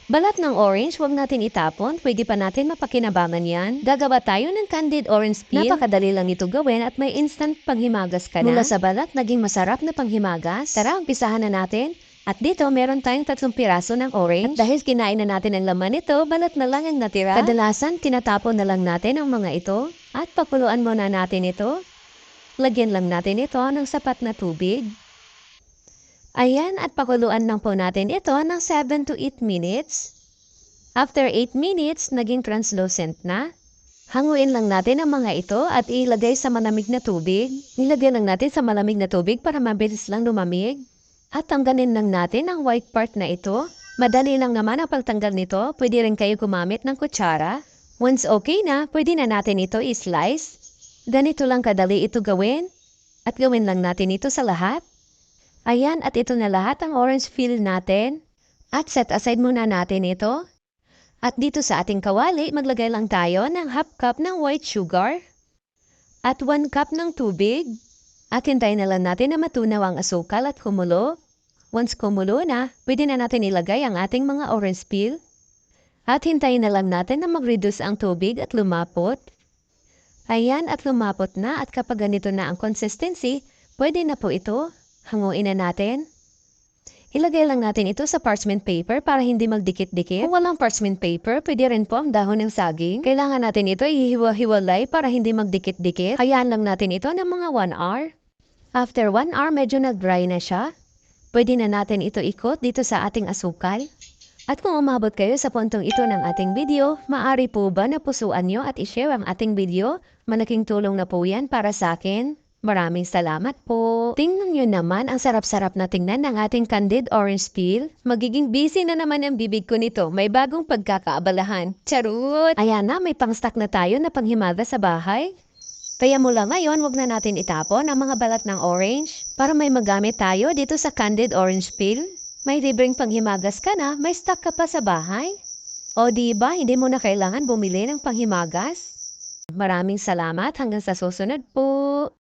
Balat ng orange, huwag natin itapon. Pwede pa natin mapakinabangan yan. Gagawa tayo ng candied orange peel. Napakadali lang ito gawin at may instant panghimagas ka na. Mula sa balat, naging masarap na panghimagas. Tara, umpisahan na natin. At dito, meron tayong 3 piraso ng orange. At dahil kinain na natin ang laman nito, balat na lang ang natira. Kadalasan, tinatapon na lang natin ang mga ito. At pakuluan muna natin ito. Lagyan lang natin ito ng sapat na tubig. Ayan, at pakuluan lang po natin ito ng 7 to 8 minutes. After 8 minutes, naging translucent na. Hanguin lang natin ang mga ito at ilagay sa malamig na tubig. Nilagyan lang natin sa malamig na tubig para mabilis lang lumamig. At tanggalin lang natin ang white part na ito. Madali lang naman ang pagtanggal nito. Pwede rin kayo gumamit ng kutsara. Once okay na, pwede na natin ito i-slice. Ganito lang kadali ito gawin. At gawin lang natin ito sa lahat. Ayan, at ito na lahat ang orange peel natin. At set aside muna natin ito. At dito sa ating kawali, maglagay lang tayo ng half cup ng white sugar. At 1 cup ng tubig. At hintayin na lang natin na matunaw ang asukal at kumulo. Once kumulo na, pwede na natin ilagay ang ating mga orange peel. At hintayin na lang natin na mag-reduce ang tubig at lumapot. Ayan, at lumapot na at kapag ganito na ang consistency, pwede na po ito. Hanguin na natin. Ilagay lang natin ito sa parchment paper para hindi magdikit-dikit. Kung walang parchment paper, pwede rin po ang dahon ng saging. Kailangan natin ito ihiwa-hiwalay para hindi magdikit-dikit. Hayaan lang natin ito ng mga 1 hour. After 1 hour, medyo nag-dry na siya. Pwede na natin ito ikot dito sa ating asukal. At kung umabot kayo sa puntong ito ng ating video, maaari po ba na pusuan nyo at ishare ang ating video? Malaking tulong na po yan para sa akin. Maraming salamat po. Tingnan nyo naman ang sarap-sarap na tingnan ng ating candied orange peel. Magiging busy na naman ang bibig ko nito. May bagong pagkakaabalahan. Charot! Ayan na, may pang-stock na tayo na panghimaga sa bahay. Kaya mula ngayon, wag na natin itapon ang mga balat ng orange para may magamit tayo dito sa candied orange peel. May libreng panghimagas ka na, may stock ka pa sa bahay. O diba, hindi mo na kailangan bumili ng panghimagas? Maraming salamat hanggang sa susunod po.